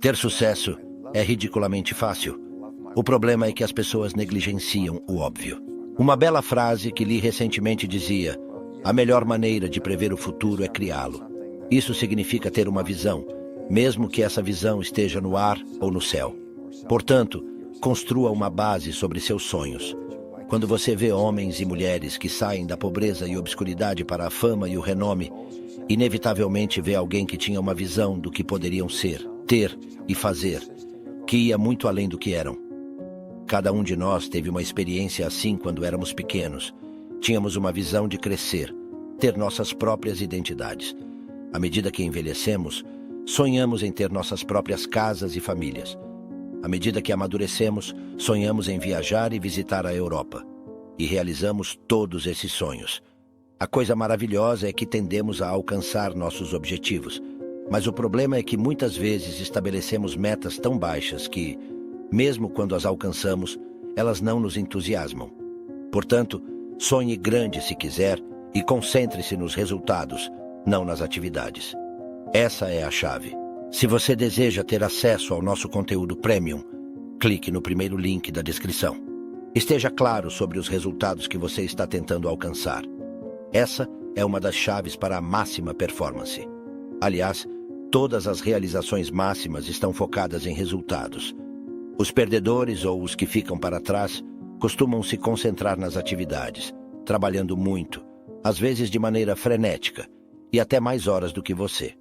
Ter sucesso é ridiculamente fácil. O problema é que as pessoas negligenciam o óbvio. Uma bela frase que li recentemente dizia: a melhor maneira de prever o futuro é criá-lo. Isso significa ter uma visão, mesmo que essa visão esteja no ar ou no céu. Portanto, construa uma base sobre seus sonhos. Quando você vê homens e mulheres que saem da pobreza e obscuridade para a fama e o renome, inevitavelmente vê alguém que tinha uma visão do que poderiam ser, ter e fazer, que ia muito além do que eram. Cada um de nós teve uma experiência assim quando éramos pequenos. Tínhamos uma visão de crescer, ter nossas próprias identidades. À medida que envelhecemos, sonhamos em ter nossas próprias casas e famílias. À medida que amadurecemos, sonhamos em viajar e visitar a Europa. E realizamos todos esses sonhos. A coisa maravilhosa é que tendemos a alcançar nossos objetivos. Mas o problema é que muitas vezes estabelecemos metas tão baixas que, mesmo quando as alcançamos, elas não nos entusiasmam. Portanto, sonhe grande se quiser e concentre-se nos resultados, não nas atividades. Essa é a chave. Se você deseja ter acesso ao nosso conteúdo premium, clique no primeiro link da descrição. Esteja claro sobre os resultados que você está tentando alcançar. Essa é uma das chaves para a máxima performance. Aliás, todas as realizações máximas estão focadas em resultados. Os perdedores ou os que ficam para trás costumam se concentrar nas atividades, trabalhando muito, às vezes de maneira frenética, e até mais horas do que você.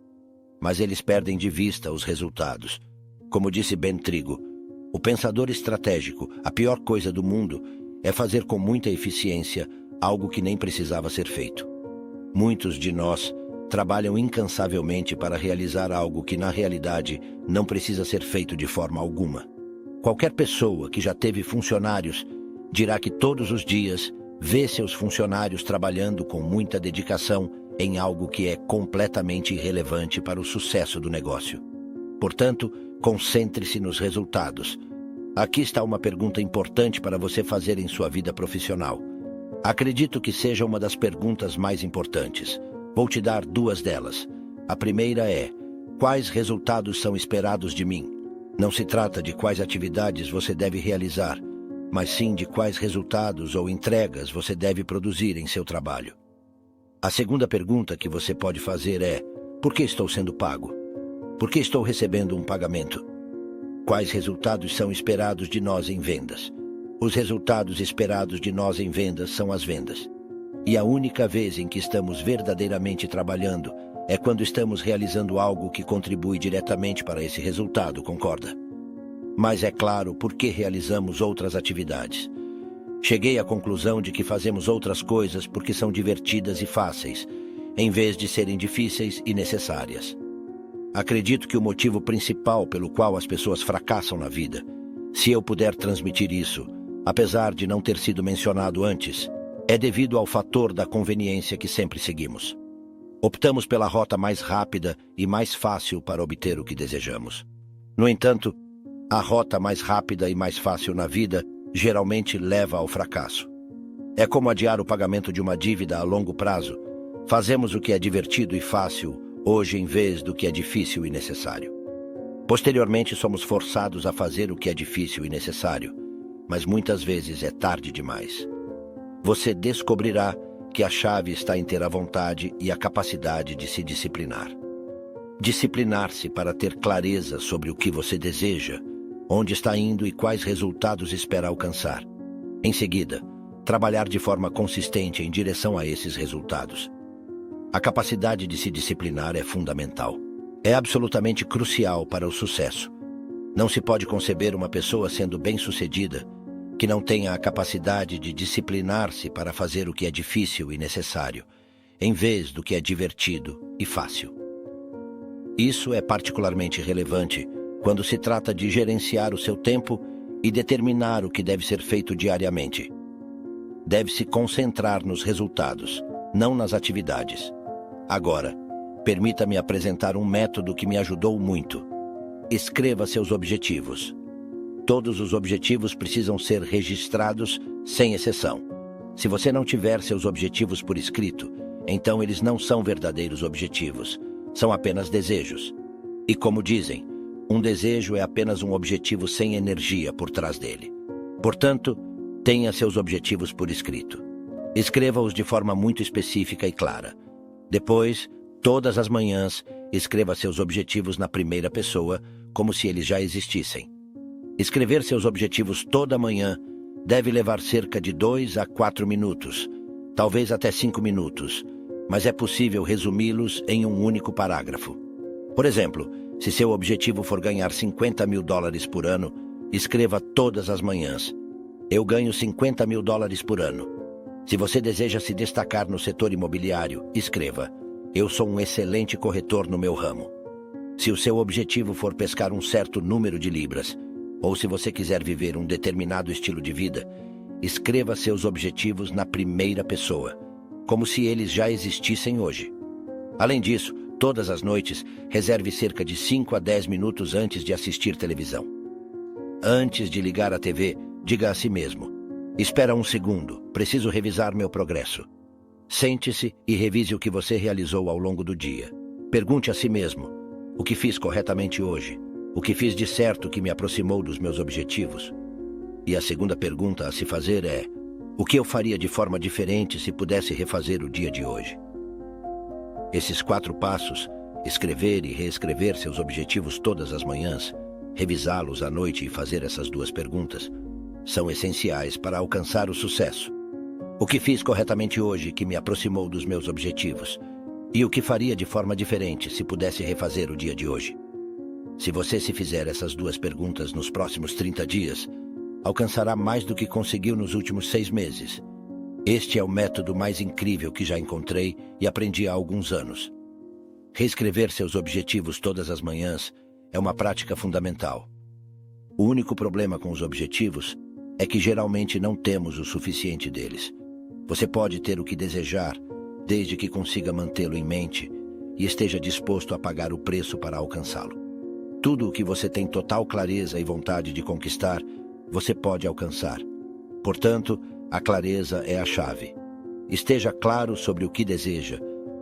Mas eles perdem de vista os resultados. Como disse Ben Trigo, o pensador estratégico, a pior coisa do mundo é fazer com muita eficiência algo que nem precisava ser feito. Muitos de nós trabalham incansavelmente para realizar algo que, na realidade, não precisa ser feito de forma alguma. Qualquer pessoa que já teve funcionários dirá que todos os dias vê seus funcionários trabalhando com muita dedicação em algo que é completamente irrelevante para o sucesso do negócio. Portanto, concentre-se nos resultados. Aqui está uma pergunta importante para você fazer em sua vida profissional. Acredito que seja uma das perguntas mais importantes. Vou te dar duas delas. A primeira é: quais resultados são esperados de mim? Não se trata de quais atividades você deve realizar, mas sim de quais resultados ou entregas você deve produzir em seu trabalho. A segunda pergunta que você pode fazer é: por que estou sendo pago? Por que estou recebendo um pagamento? Quais resultados são esperados de nós em vendas? Os resultados esperados de nós em vendas são as vendas. E a única vez em que estamos verdadeiramente trabalhando é quando estamos realizando algo que contribui diretamente para esse resultado, concorda? Mas é claro, por que realizamos outras atividades? Cheguei à conclusão de que fazemos outras coisas porque são divertidas e fáceis, em vez de serem difíceis e necessárias. Acredito que o motivo principal pelo qual as pessoas fracassam na vida, se eu puder transmitir isso, apesar de não ter sido mencionado antes, é devido ao fator da conveniência que sempre seguimos. Optamos pela rota mais rápida e mais fácil para obter o que desejamos. No entanto, a rota mais rápida e mais fácil na vida geralmente leva ao fracasso. É como adiar o pagamento de uma dívida a longo prazo. Fazemos o que é divertido e fácil hoje em vez do que é difícil e necessário. Posteriormente, somos forçados a fazer o que é difícil e necessário, mas muitas vezes é tarde demais. Você descobrirá que a chave está em ter a vontade e a capacidade de se disciplinar. Disciplinar-se para ter clareza sobre o que você deseja, onde está indo e quais resultados espera alcançar. Em seguida, trabalhar de forma consistente em direção a esses resultados. A capacidade de se disciplinar é fundamental. É absolutamente crucial para o sucesso. Não se pode conceber uma pessoa sendo bem-sucedida que não tenha a capacidade de disciplinar-se para fazer o que é difícil e necessário, em vez do que é divertido e fácil. Isso é particularmente relevante quando se trata de gerenciar o seu tempo e determinar o que deve ser feito diariamente. Deve-se concentrar nos resultados, não nas atividades. Agora, permita-me apresentar um método que me ajudou muito. Escreva seus objetivos. Todos os objetivos precisam ser registrados, sem exceção. Se você não tiver seus objetivos por escrito, então eles não são verdadeiros objetivos, são apenas desejos. E como dizem, Um desejo é apenas um objetivo sem energia por trás dele. Portanto, tenha seus objetivos por escrito. Escreva-os de forma muito específica e clara. Depois, todas as manhãs, escreva seus objetivos na primeira pessoa, como se eles já existissem. Escrever seus objetivos toda manhã deve levar cerca de 2 a 4 minutos, talvez até 5 minutos, mas é possível resumi-los em um único parágrafo. Por exemplo, se seu objetivo for ganhar $50 mil por ano, escreva todas as manhãs: eu ganho $50 mil por ano. Se você deseja se destacar no setor imobiliário, escreva: eu sou um excelente corretor no meu ramo. Se o seu objetivo for pescar um certo número de libras, ou se você quiser viver um determinado estilo de vida, escreva seus objetivos na primeira pessoa, como se eles já existissem hoje. Além disso, todas as noites, reserve cerca de 5 a 10 minutos antes de assistir televisão. Antes de ligar a TV, diga a si mesmo: espera um segundo, preciso revisar meu progresso. Sente-se e revise o que você realizou ao longo do dia. Pergunte a si mesmo: o que fiz corretamente hoje? O que fiz de certo que me aproximou dos meus objetivos? E a segunda pergunta a se fazer é: o que eu faria de forma diferente se pudesse refazer o dia de hoje? Esses 4 passos, escrever e reescrever seus objetivos todas as manhãs, revisá-los à noite e fazer essas 2 perguntas, são essenciais para alcançar o sucesso. O que fiz corretamente hoje que me aproximou dos meus objetivos? E o que faria de forma diferente se pudesse refazer o dia de hoje? Se você se fizer essas 2 perguntas nos próximos 30 dias, alcançará mais do que conseguiu nos últimos 6 meses. Este é o método mais incrível que já encontrei e aprendi há alguns anos. Reescrever seus objetivos todas as manhãs é uma prática fundamental. O único problema com os objetivos é que geralmente não temos o suficiente deles. Você pode ter o que desejar, desde que consiga mantê-lo em mente e esteja disposto a pagar o preço para alcançá-lo. Tudo o que você tem total clareza e vontade de conquistar, você pode alcançar. Portanto, a clareza é a chave. Esteja claro sobre o que deseja,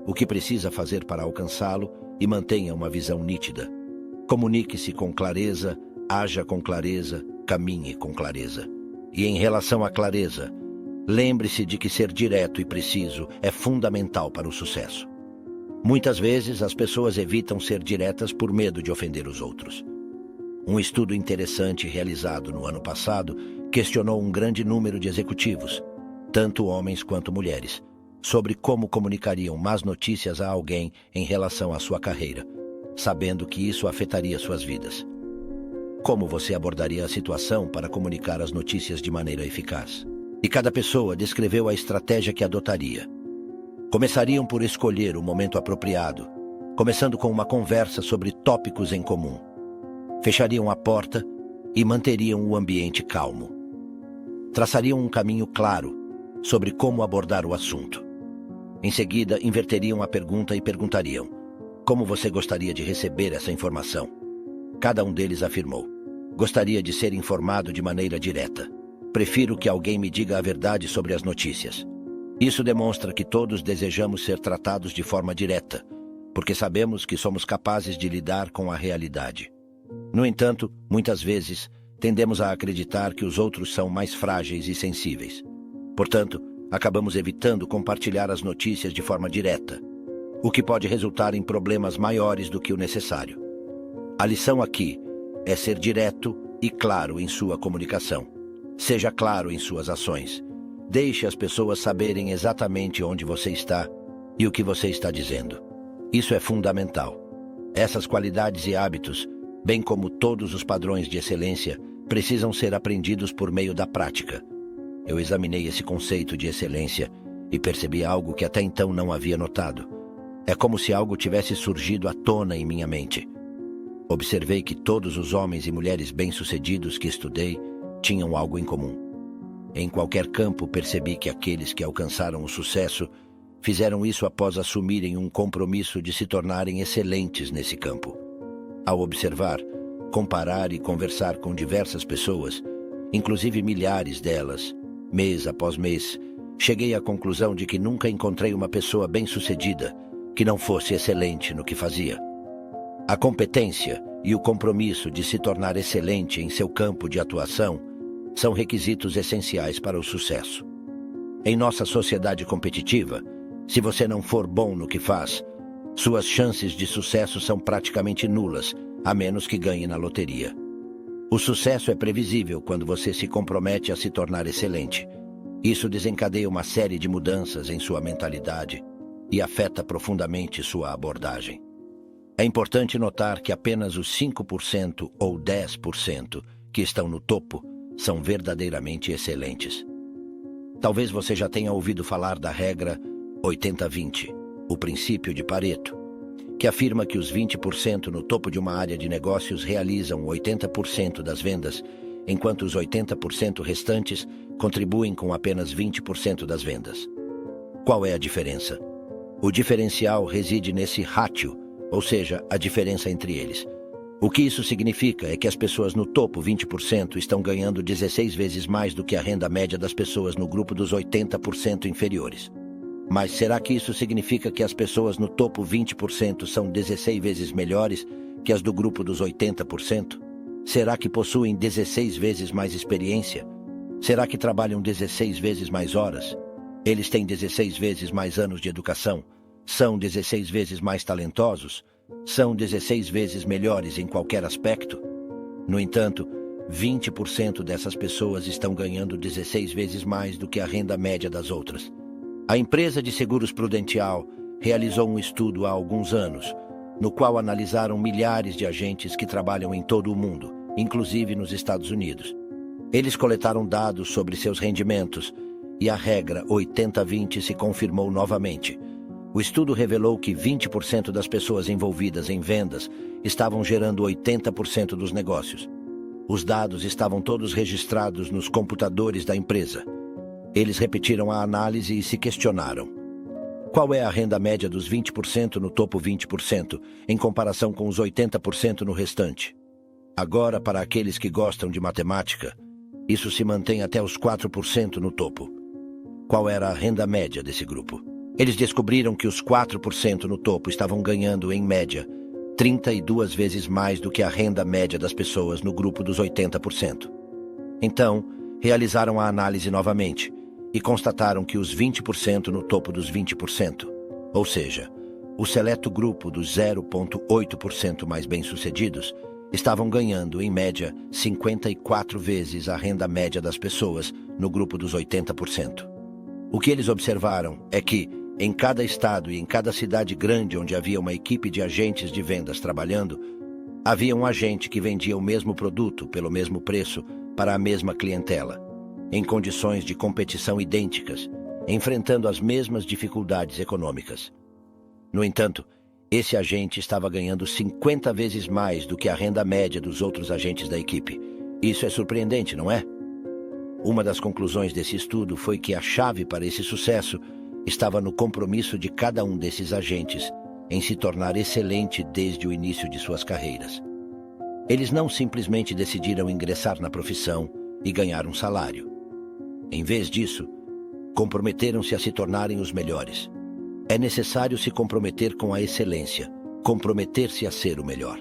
o que precisa fazer para alcançá-lo e mantenha uma visão nítida. Comunique-se com clareza, haja com clareza, caminhe com clareza. E em relação à clareza, lembre-se de que ser direto e preciso é fundamental para o sucesso. Muitas vezes as pessoas evitam ser diretas por medo de ofender os outros. Um estudo interessante realizado no ano passado questionou um grande número de executivos, tanto homens quanto mulheres, sobre como comunicariam más notícias a alguém em relação à sua carreira, sabendo que isso afetaria suas vidas. Como você abordaria a situação para comunicar as notícias de maneira eficaz? E cada pessoa descreveu a estratégia que adotaria. Começariam por escolher o momento apropriado, começando com uma conversa sobre tópicos em comum. Fechariam a porta e manteriam o ambiente calmo. Traçariam um caminho claro sobre como abordar o assunto. Em seguida, inverteriam a pergunta e perguntariam: como você gostaria de receber essa informação? Cada um deles afirmou: gostaria de ser informado de maneira direta. Prefiro que alguém me diga a verdade sobre as notícias. Isso demonstra que todos desejamos ser tratados de forma direta, porque sabemos que somos capazes de lidar com a realidade. No entanto, muitas vezes, tendemos a acreditar que os outros são mais frágeis e sensíveis. Portanto, acabamos evitando compartilhar as notícias de forma direta, o que pode resultar em problemas maiores do que o necessário. A lição aqui é ser direto e claro em sua comunicação. Seja claro em suas ações. Deixe as pessoas saberem exatamente onde você está e o que você está dizendo. Isso é fundamental. Essas qualidades e hábitos, bem como todos os padrões de excelência, precisam ser aprendidos por meio da prática. Eu examinei esse conceito de excelência e percebi algo que até então não havia notado. É como se algo tivesse surgido à tona em minha mente. Observei que todos os homens e mulheres bem-sucedidos que estudei tinham algo em comum. Em qualquer campo, percebi que aqueles que alcançaram o sucesso fizeram isso após assumirem um compromisso de se tornarem excelentes nesse campo. Ao observar, comparar e conversar com diversas pessoas, inclusive milhares delas, mês após mês, cheguei à conclusão de que nunca encontrei uma pessoa bem-sucedida que não fosse excelente no que fazia. A competência e o compromisso de se tornar excelente em seu campo de atuação são requisitos essenciais para o sucesso. Em nossa sociedade competitiva, se você não for bom no que faz, suas chances de sucesso são praticamente nulas, a menos que ganhe na loteria. O sucesso é previsível quando você se compromete a se tornar excelente. Isso desencadeia uma série de mudanças em sua mentalidade e afeta profundamente sua abordagem. É importante notar que apenas os 5% ou 10% que estão no topo são verdadeiramente excelentes. Talvez você já tenha ouvido falar da regra 80-20, o princípio de Pareto, que afirma que os 20% no topo de uma área de negócios realizam 80% das vendas, enquanto os 80% restantes contribuem com apenas 20% das vendas. Qual é a diferença? O diferencial reside nesse ratio, ou seja, a diferença entre eles. O que isso significa é que as pessoas no topo 20% estão ganhando 16 vezes mais do que a renda média das pessoas no grupo dos 80% inferiores. Mas será que isso significa que as pessoas no topo 20% são 16 vezes melhores que as do grupo dos 80%? Será que possuem 16 vezes mais experiência? Será que trabalham 16 vezes mais horas? Eles têm 16 vezes mais anos de educação? São 16 vezes mais talentosos? São 16 vezes melhores em qualquer aspecto? No entanto, 20% dessas pessoas estão ganhando 16 vezes mais do que a renda média das outras. A empresa de seguros Prudential realizou um estudo há alguns anos, no qual analisaram milhares de agentes que trabalham em todo o mundo, inclusive nos Estados Unidos. Eles coletaram dados sobre seus rendimentos e a regra 80-20 se confirmou novamente. O estudo revelou que 20% das pessoas envolvidas em vendas estavam gerando 80% dos negócios. Os dados estavam todos registrados nos computadores da empresa. Eles repetiram a análise e se questionaram: qual é a renda média dos 20% no topo 20%, em comparação com os 80% no restante? Agora, para aqueles que gostam de matemática, isso se mantém até os 4% no topo. Qual era a renda média desse grupo? Eles descobriram que os 4% no topo estavam ganhando, em média, 32 vezes mais do que a renda média das pessoas no grupo dos 80%. Então, realizaram a análise novamente e constataram que os 20% no topo dos 20%, ou seja, o seleto grupo dos 0,8% mais bem-sucedidos, estavam ganhando, em média, 54 vezes a renda média das pessoas no grupo dos 80%. O que eles observaram é que, em cada estado e em cada cidade grande onde havia uma equipe de agentes de vendas trabalhando, havia um agente que vendia o mesmo produto pelo mesmo preço para a mesma clientela, em condições de competição idênticas, enfrentando as mesmas dificuldades econômicas. No entanto, esse agente estava ganhando 50 vezes mais do que a renda média dos outros agentes da equipe. Isso é surpreendente, não é? Uma das conclusões desse estudo foi que a chave para esse sucesso estava no compromisso de cada um desses agentes em se tornar excelente desde o início de suas carreiras. Eles não simplesmente decidiram ingressar na profissão e ganhar um salário. Em vez disso, comprometeram-se a se tornarem os melhores. É necessário se comprometer com a excelência, comprometer-se a ser o melhor.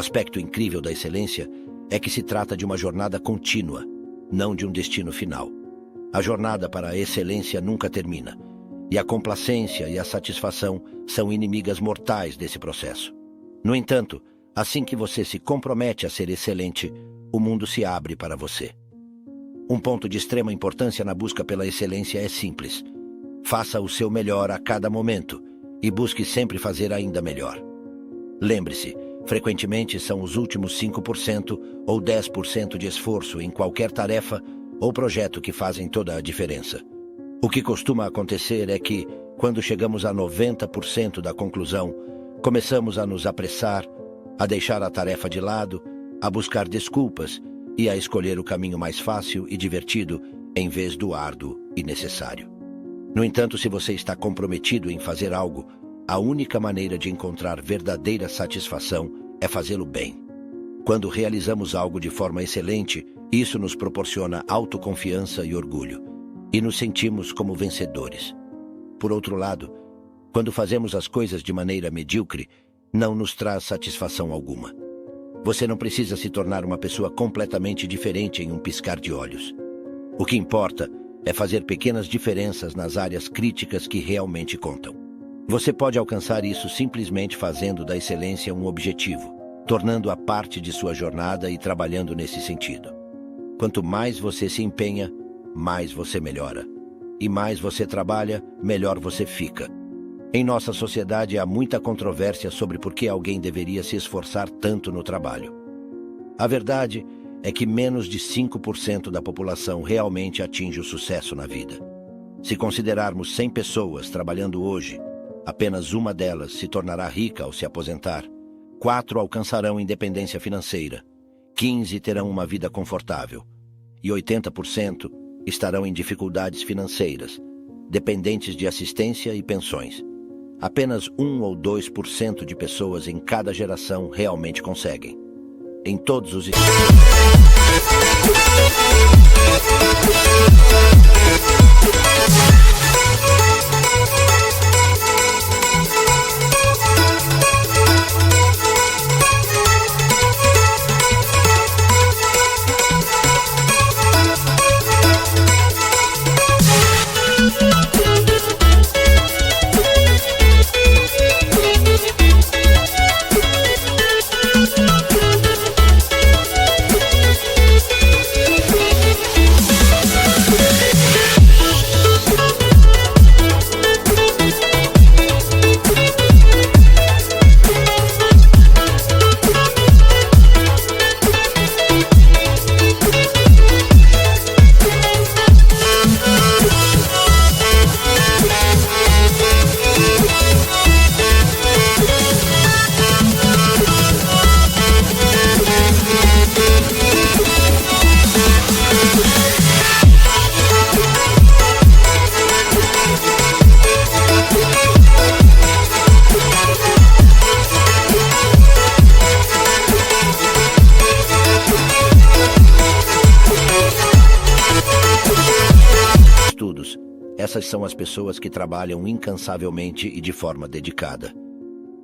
aspecto incrível da excelência é que se trata de uma jornada contínua, não de um destino final. A jornada para a excelência nunca termina, e a complacência e a satisfação são inimigas mortais desse processo. No entanto, assim que você se compromete a ser excelente, o mundo se abre para você. Um ponto de extrema importância na busca pela excelência é simples. Faça o seu melhor a cada momento e busque sempre fazer ainda melhor. Lembre-se, frequentemente são os últimos 5% ou 10% de esforço em qualquer tarefa ou projeto que fazem toda a diferença. O que costuma acontecer é que, quando chegamos a 90% da conclusão, começamos a nos apressar, a deixar a tarefa de lado, a buscar desculpas e a escolher o caminho mais fácil e divertido em vez do árduo e necessário. No entanto, se você está comprometido em fazer algo, a única maneira de encontrar verdadeira satisfação é fazê-lo bem. Quando realizamos algo de forma excelente, isso nos proporciona autoconfiança e orgulho, e nos sentimos como vencedores. Por outro lado, quando fazemos as coisas de maneira medíocre, não nos traz satisfação alguma. Você não precisa se tornar uma pessoa completamente diferente em um piscar de olhos. O que importa é fazer pequenas diferenças nas áreas críticas que realmente contam. Você pode alcançar isso simplesmente fazendo da excelência um objetivo, tornando-a parte de sua jornada e trabalhando nesse sentido. Quanto mais você se empenha, mais você melhora. E mais você trabalha, melhor você fica. Em nossa sociedade há muita controvérsia sobre por que alguém deveria se esforçar tanto no trabalho. A verdade é que menos de 5% da população realmente atinge o sucesso na vida. Se considerarmos 100 pessoas trabalhando hoje, apenas uma delas se tornará rica ao se aposentar, 4 alcançarão independência financeira, 15 terão uma vida confortável e 80% estarão em dificuldades financeiras, dependentes de assistência e pensões. Apenas 1 ou 2% de pessoas em cada geração realmente conseguem. Em todos os essas são as pessoas que trabalham incansavelmente e de forma dedicada.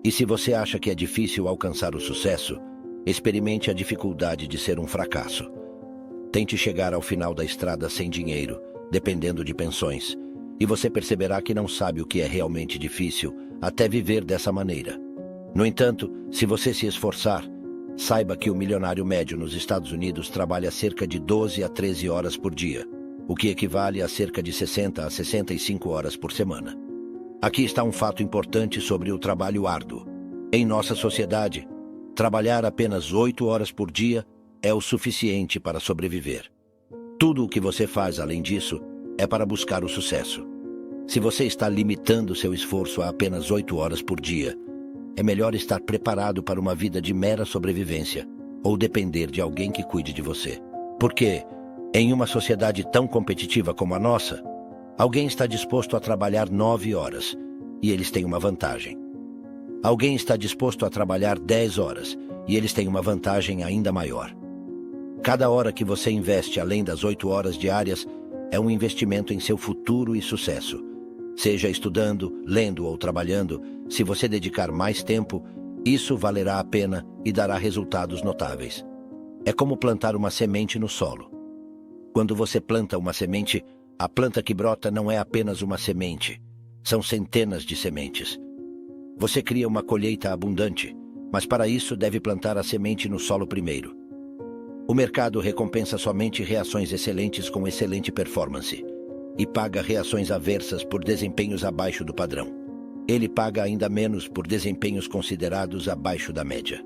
E se você acha que é difícil alcançar o sucesso, experimente a dificuldade de ser um fracasso. Tente chegar ao final da estrada sem dinheiro, dependendo de pensões, e você perceberá que não sabe o que é realmente difícil até viver dessa maneira. No entanto, se você se esforçar, saiba que o milionário médio nos Estados Unidos trabalha cerca de 12 a 13 horas por dia, o que equivale a cerca de 60 a 65 horas por semana. Aqui está um fato importante sobre o trabalho árduo. Em nossa sociedade, trabalhar apenas 8 horas por dia é o suficiente para sobreviver. Tudo o que você faz além disso é para buscar o sucesso. Se você está limitando seu esforço a apenas 8 horas por dia, é melhor estar preparado para uma vida de mera sobrevivência ou depender de alguém que cuide de você. Porque, em uma sociedade tão competitiva como a nossa, alguém está disposto a trabalhar 9 horas e eles têm uma vantagem. Alguém está disposto a trabalhar 10 horas e eles têm uma vantagem ainda maior. Cada hora que você investe além das 8 horas diárias é um investimento em seu futuro e sucesso. Seja estudando, lendo ou trabalhando, se você dedicar mais tempo, isso valerá a pena e dará resultados notáveis. É como plantar uma semente no solo. Quando você planta uma semente, a planta que brota não é apenas uma semente, são centenas de sementes. Você cria uma colheita abundante, mas para isso deve plantar a semente no solo primeiro. O mercado recompensa somente reações excelentes com excelente performance e paga reações aversas por desempenhos abaixo do padrão. Ele paga ainda menos por desempenhos considerados abaixo da média.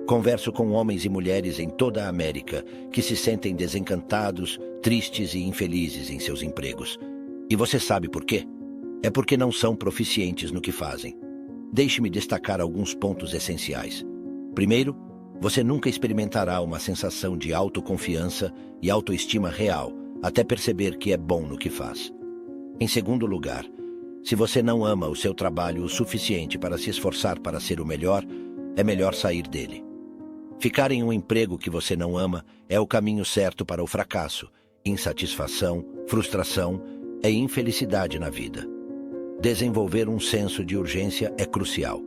Converso com homens e mulheres em toda a América que se sentem desencantados, tristes e infelizes em seus empregos. E você sabe por quê? É porque não são proficientes no que fazem. Deixe-me destacar alguns pontos essenciais. Primeiro, você nunca experimentará uma sensação de autoconfiança e autoestima real até perceber que é bom no que faz. Em segundo lugar, se você não ama o seu trabalho o suficiente para se esforçar para ser o melhor, é melhor sair dele. Ficar em um emprego que você não ama é o caminho certo para o fracasso, insatisfação, frustração e infelicidade na vida. Desenvolver um senso de urgência é crucial.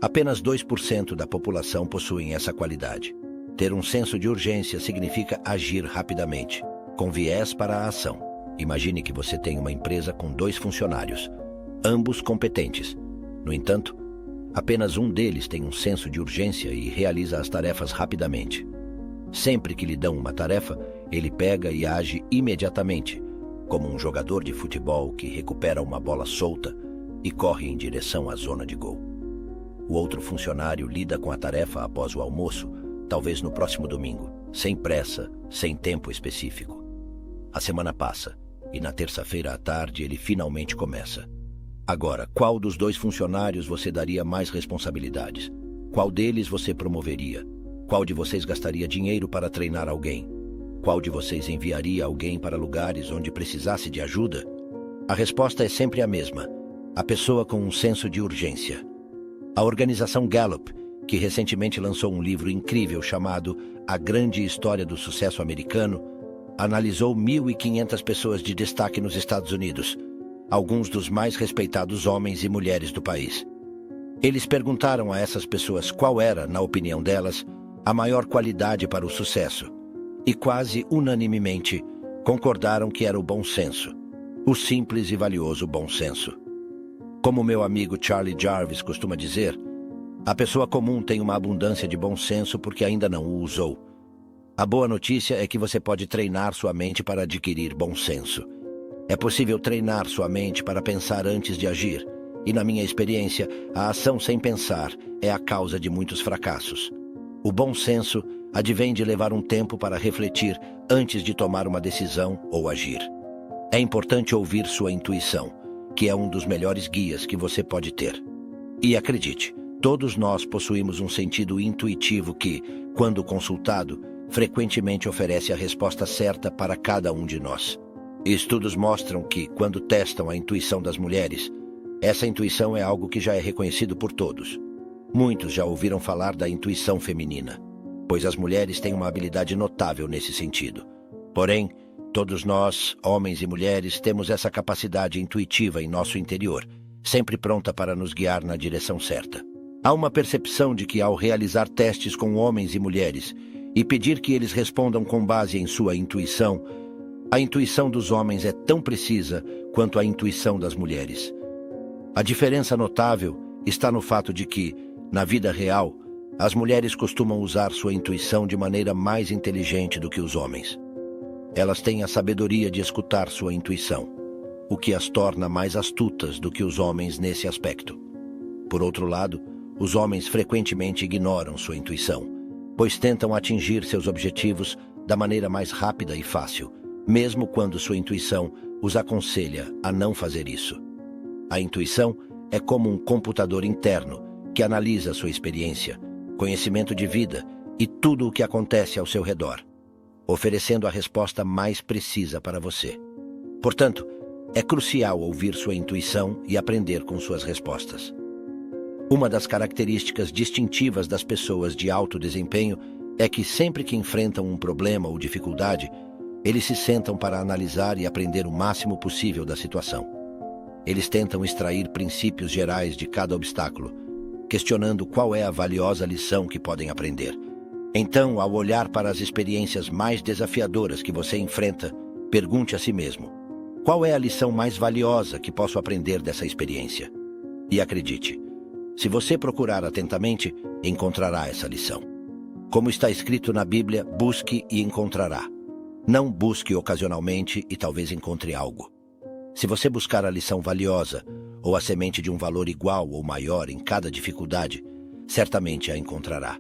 Apenas 2% da população possuem essa qualidade. Ter um senso de urgência significa agir rapidamente, com viés para a ação. Imagine que você tem uma empresa com 2 funcionários, ambos competentes. No entanto, apenas um deles tem um senso de urgência e realiza as tarefas rapidamente. Sempre que lhe dão uma tarefa, ele pega e age imediatamente, como um jogador de futebol que recupera uma bola solta e corre em direção à zona de gol. O outro funcionário lida com a tarefa após o almoço, talvez no próximo domingo, sem pressa, sem tempo específico. A semana passa e na terça-feira à tarde ele finalmente começa. Agora, qual dos 2 funcionários você daria mais responsabilidades? Qual deles você promoveria? Qual de vocês gastaria dinheiro para treinar alguém? Qual de vocês enviaria alguém para lugares onde precisasse de ajuda? A resposta é sempre a mesma: a pessoa com um senso de urgência. A organização Gallup, que recentemente lançou um livro incrível chamado A Grande História do Sucesso Americano, analisou 1.500 pessoas de destaque nos Estados Unidos, alguns dos mais respeitados homens e mulheres do país. Eles perguntaram a essas pessoas qual era, na opinião delas, a maior qualidade para o sucesso, e quase unanimemente concordaram que era o bom senso, o simples e valioso bom senso. Como meu amigo Charlie Jarvis costuma dizer, a pessoa comum tem uma abundância de bom senso porque ainda não o usou. A boa notícia é que você pode treinar sua mente para adquirir bom senso. É possível treinar sua mente para pensar antes de agir, e na minha experiência, a ação sem pensar é a causa de muitos fracassos. O bom senso advém de levar um tempo para refletir antes de tomar uma decisão ou agir. É importante ouvir sua intuição, que é um dos melhores guias que você pode ter. E acredite, todos nós possuímos um sentido intuitivo que, quando consultado, frequentemente oferece a resposta certa para cada um de nós. Estudos mostram que, quando testam a intuição das mulheres, essa intuição é algo que já é reconhecido por todos. Muitos já ouviram falar da intuição feminina, pois as mulheres têm uma habilidade notável nesse sentido. Porém, todos nós, homens e mulheres, temos essa capacidade intuitiva em nosso interior, sempre pronta para nos guiar na direção certa. Há uma percepção de que, ao realizar testes com homens e mulheres e pedir que eles respondam com base em sua intuição, a intuição dos homens é tão precisa quanto a intuição das mulheres. A diferença notável está no fato de que, na vida real, as mulheres costumam usar sua intuição de maneira mais inteligente do que os homens. Elas têm a sabedoria de escutar sua intuição, o que as torna mais astutas do que os homens nesse aspecto. Por outro lado, os homens frequentemente ignoram sua intuição, pois tentam atingir seus objetivos da maneira mais rápida e fácil, mesmo quando sua intuição os aconselha a não fazer isso. A intuição é como um computador interno que analisa sua experiência, conhecimento de vida e tudo o que acontece ao seu redor, oferecendo a resposta mais precisa para você. Portanto, é crucial ouvir sua intuição e aprender com suas respostas. Uma das características distintivas das pessoas de alto desempenho é que sempre que enfrentam um problema ou dificuldade, eles se sentam para analisar e aprender o máximo possível da situação. Eles tentam extrair princípios gerais de cada obstáculo, questionando qual é a valiosa lição que podem aprender. Então, ao olhar para as experiências mais desafiadoras que você enfrenta, pergunte a si mesmo: qual é a lição mais valiosa que posso aprender dessa experiência? E acredite, se você procurar atentamente, encontrará essa lição. Como está escrito na Bíblia, busque e encontrará. Não busque ocasionalmente e talvez encontre algo. Se você buscar a lição valiosa, ou a semente de um valor igual ou maior em cada dificuldade, certamente a encontrará.